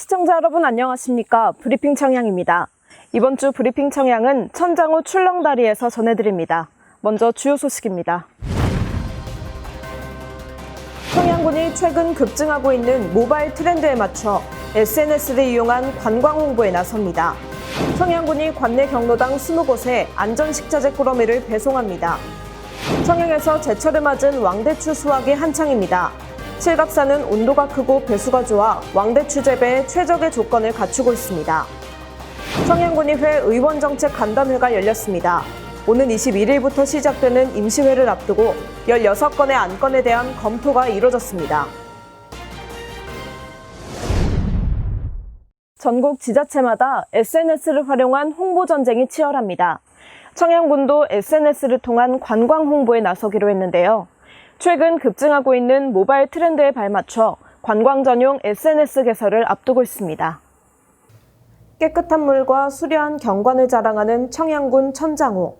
시청자 여러분 안녕하십니까? 브리핑 청양입니다. 이번 주 브리핑 청양은 천장호 출렁다리에서 전해드립니다. 먼저 주요 소식입니다. 청양군이 최근 급증하고 있는 모바일 트렌드에 맞춰 SNS를 이용한 관광 홍보에 나섭니다. 청양군이 관내 경로당 20곳에 안전식자재 꾸러미를 배송합니다. 청양에서 제철을 맞은 왕대추 수확이 한창입니다. 칠갑산은 온도가 크고 배수가 좋아 왕대추 재배에 최적의 조건을 갖추고 있습니다. 청양군의회 의원정책 간담회가 열렸습니다. 오는 21일부터 시작되는 임시회를 앞두고 16건의 안건에 대한 검토가 이뤄졌습니다. 전국 지자체마다 SNS를 활용한 홍보 전쟁이 치열합니다. 청양군도 SNS를 통한 관광 홍보에 나서기로 했는데요. 최근 급증하고 있는 모바일 트렌드에 발맞춰 관광 전용 SNS 개설을 앞두고 있습니다. 깨끗한 물과 수려한 경관을 자랑하는 청양군 천장호.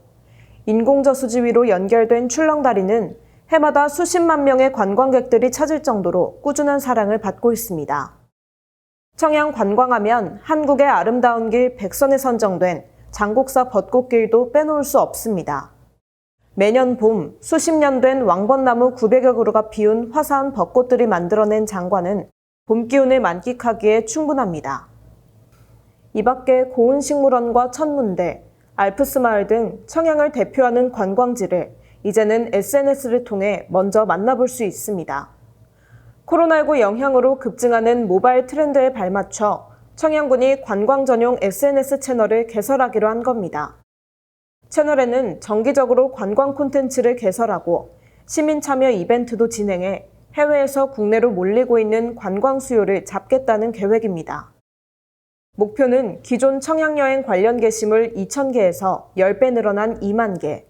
인공저수지 위로 연결된 출렁다리는 해마다 수십만 명의 관광객들이 찾을 정도로 꾸준한 사랑을 받고 있습니다. 청양 관광하면 한국의 아름다운 길 100선에 선정된 장곡사 벚꽃길도 빼놓을 수 없습니다. 매년 봄 수십 년 된 왕벚나무 900여 그루가 피운 화사한 벚꽃들이 만들어낸 장관은 봄 기운을 만끽하기에 충분합니다. 이 밖에 고운식물원과 천문대, 알프스 마을 등 청양을 대표하는 관광지를 이제는 SNS를 통해 먼저 만나볼 수 있습니다. 코로나19 영향으로 급증하는 모바일 트렌드에 발맞춰 청양군이 관광 전용 SNS 채널을 개설하기로 한 겁니다. 채널에는 정기적으로 관광 콘텐츠를 개설하고 시민 참여 이벤트도 진행해 해외에서 국내로 몰리고 있는 관광 수요를 잡겠다는 계획입니다. 목표는 기존 청양여행 관련 게시물 2,000개에서 10배 늘어난 2만 개.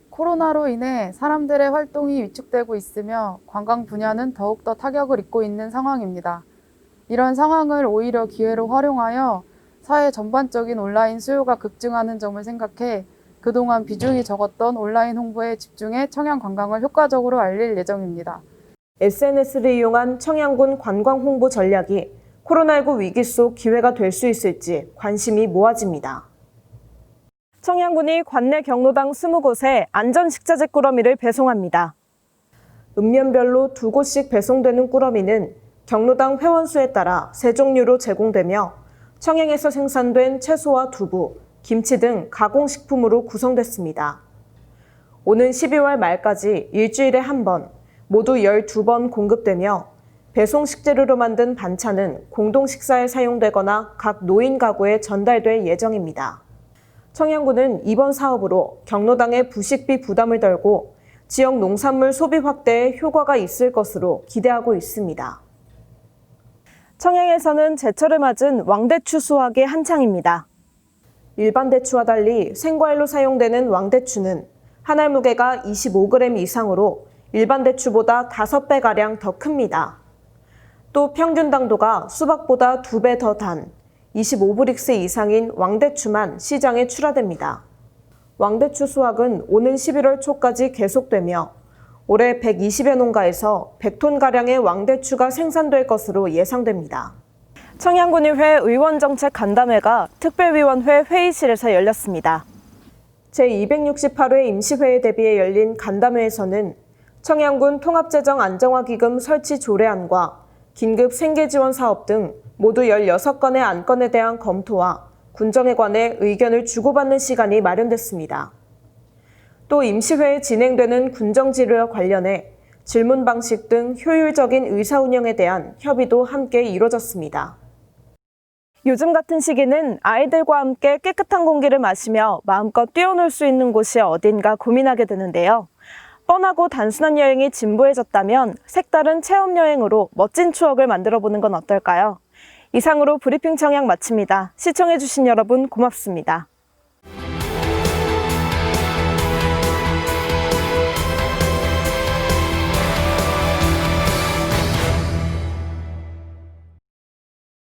코로나로 인해 사람들의 활동이 위축되고 있으며 관광 분야는 더욱더 타격을 입고 있는 상황입니다. 이런 상황을 오히려 기회로 활용하여 사회 전반적인 온라인 수요가 급증하는 점을 생각해 그동안 비중이 적었던 온라인 홍보에 집중해 청양 관광을 효과적으로 알릴 예정입니다. SNS를 이용한 청양군 관광 홍보 전략이 코로나19 위기 속 기회가 될 수 있을지 관심이 모아집니다. 청양군이 관내 경로당 20곳에 안전식자재 꾸러미를 배송합니다. 읍면별로 2곳씩 배송되는 꾸러미는 경로당 회원수에 따라 3종류로 제공되며 청양에서 생산된 채소와 두부, 김치 등 가공식품으로 구성됐습니다. 오는 12월 말까지 일주일에 한 번, 모두 12번 공급되며 배송 식재료로 만든 반찬은 공동 식사에 사용되거나 각 노인 가구에 전달될 예정입니다. 청양군은 이번 사업으로 경로당의 부식비 부담을 덜고 지역 농산물 소비 확대에 효과가 있을 것으로 기대하고 있습니다. 청양에서는 제철을 맞은 왕대추 수확이 한창입니다. 일반 대추와 달리 생과일로 사용되는 왕대추는 한 알 무게가 25g 이상으로 일반 대추보다 5배가량 더 큽니다. 또 평균 당도가 수박보다 2배 더 단 25브릭스 이상인 왕대추만 시장에 출하됩니다. 왕대추 수확은 오는 11월 초까지 계속되며 올해 120여 농가에서 100톤가량의 왕대추가 생산될 것으로 예상됩니다. 청양군의회 의원정책 간담회가 특별위원회 회의실에서 열렸습니다. 제268회 임시회에 대비해 열린 간담회에서는 청양군 통합재정 안정화기금 설치 조례안과 긴급 생계지원 사업 등 모두 16건의 안건에 대한 검토와 군정에 관해 의견을 주고받는 시간이 마련됐습니다. 또 임시회에 진행되는 군정지류와 관련해 질문 방식 등 효율적인 의사운영에 대한 협의도 함께 이뤄졌습니다. 요즘 같은 시기는 아이들과 함께 깨끗한 공기를 마시며 마음껏 뛰어놀 수 있는 곳이 어딘가 고민하게 되는데요. 뻔하고 단순한 여행이 진보해졌다면 색다른 체험 여행으로 멋진 추억을 만들어보는 건 어떨까요? 이상으로 브리핑 청양 마칩니다. 시청해주신 여러분 고맙습니다.